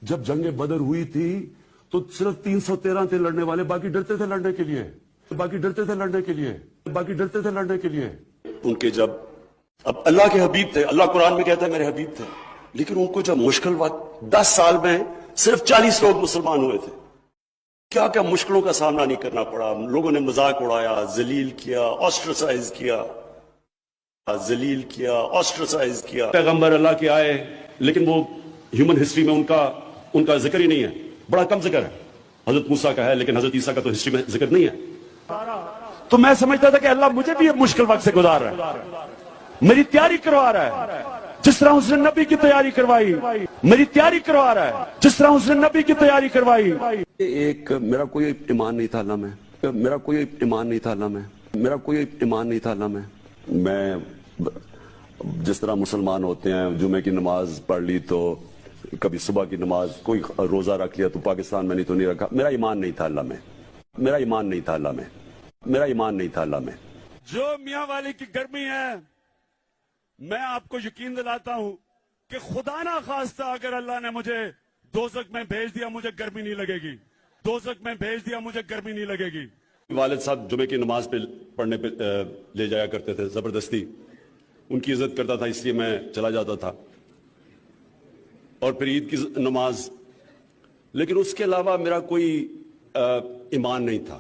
جب جنگ بدر ہوئی تھی تو صرف 313 تھے لڑنے والے، باقی ڈرتے تھے لڑنے کے لیے، باقی ڈرتے تھے لڑنے کے لیے، باقی ڈرتے تھے لڑنے کے لیے۔ ان کے جب اب اللہ کے حبیب تھے، اللہ قرآن میں کہتا ہے میرے حبیب تھے، لیکن ان کو جب مشکل وقت 10 سال میں صرف 40 لوگ مسلمان ہوئے تھے، کیا کیا مشکلوں کا سامنا نہیں کرنا پڑا، لوگوں نے مذاق اڑایا، ذلیل کیا، آسٹرسائز کیا، ذلیل کیا، آسٹرسائز کیا۔ پیغمبر اللہ کے آئے لیکن وہ ہیومن ہسٹری میں ان کا ذکر ہی نہیں ہے، بڑا کم ذکر ہے۔ حضرت موسیٰ کا ہے لیکن حضرت عیسیٰ کا تو ہسٹری میں ذکر نہیں ہے۔ تو میں سمجھتا تھا کہ اللہ مجھے بھی مشکل وقت سے گزار رہا ہے، میری تیاری کروا رہا ہے، جس طرح اس نے نبی کی تیاری کروائی، میری تیاری کروا رہا ہے جس طرح اس نے نبی کی تیاری کروائی۔ میرا کوئی ایمان نہیں تھا اللہ میں، میرا کوئی ایمان نہیں تھا اللہ میں، میرا کوئی ایمان نہیں تھا اللہ میں۔ میں جس طرح مسلمان ہوتے ہیں، جمعے کی نماز پڑھ لی تو کبھی صبح کی نماز، کوئی روزہ رکھ لیا تو پاکستان میں نہیں تو نہیں رکھا، میرا ایمان نہیں تھا اللہ میں، میرا ایمان نہیں تھا اللہ میں، میرا ایمان نہیں تھا اللہ میں۔ جو میاں والی کی گرمی ہے، میں آپ کو یقین دلاتا ہوں کہ خدا نہ خواستہ اگر اللہ نے مجھے دوزخ میں بھیج دیا مجھے گرمی نہیں لگے گی، دوزخ میں بھیج دیا مجھے گرمی نہیں لگے گی۔ والد صاحب جمعے کی نماز پڑھنے پہ لے جایا کرتے تھے زبردستی، ان کی عزت کرتا تھا اس لیے میں چلا جاتا تھا، اور پھر عید کی نماز، لیکن اس کے علاوہ میرا کوئی ایمان نہیں تھا۔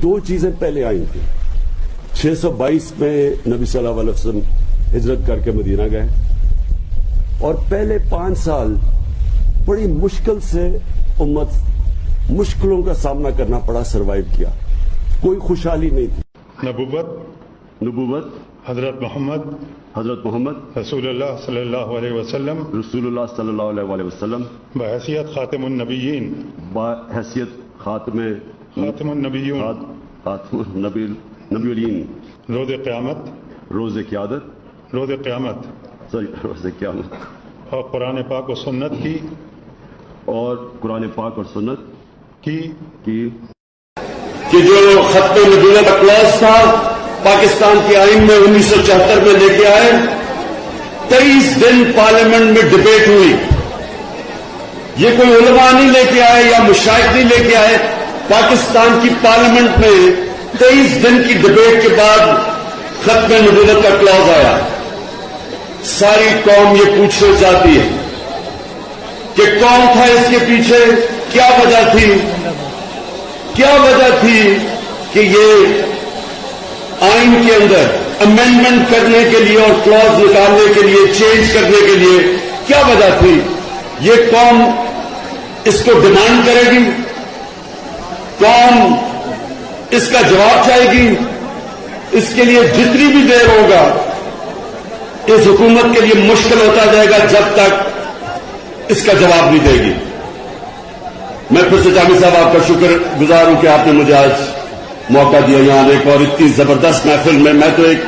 2 چیزیں پہلے آئی تھی۔ 622 میں نبی صلی اللہ علیہ وسلم ہجرت کر کے مدینہ گئے، اور پہلے 5 سال بڑی مشکل سے امت مشکلوں کا سامنا کرنا پڑا، سروائیو کیا، کوئی خوشحالی نہیں تھی۔ نبوت حضرت محمد رسول اللہ صلی اللہ علیہ وسلم بحیثیت خاتم النبیین، بحیثیت خاتم النبیون، نبی الین، روز قیامت، روز قیادت، روز قیامت، اور قرآن پاک و سنت کی، اور قرآن پاک اور سنت کی کہ جو ختم نبوت کا کلاس تھا پاکستان کے آئین میں 1974 میں لے کے آئے، 23 دن پارلیمنٹ میں ڈبیٹ ہوئی۔ یہ کوئی علماء نہیں لے کے آئے یا مشائخ نہیں لے کے آئے، پاکستان کی پارلیمنٹ میں 23 دن کی ڈبیٹ کے بعد ختم نبوت کا کلاس آیا۔ ساری قوم یہ پوچھنا چاہتی ہے کہ کون تھا اس کے پیچھے، کیا وجہ تھی، کیا وجہ تھی کہ یہ آئین کے اندر امینڈمنٹ کرنے کے لیے اور کلاز نکالنے کے لیے، چینج کرنے کے لیے کیا وجہ تھی؟ یہ قوم اس کو ڈیمانڈ کرے گی، قوم اس کا جواب چاہے گی۔ اس کے لیے جتنی بھی دیر ہوگا اس حکومت کے لیے مشکل ہوتا جائے گا جب تک اس کا جواب نہیں دے گی۔ میں پھر سے جامی صاحب آپ کا شکر گزار ہوں کہ آپ نے مجھے آج موقع دیا یہاں ایک اور اتنی زبردست محفل میں تو ایک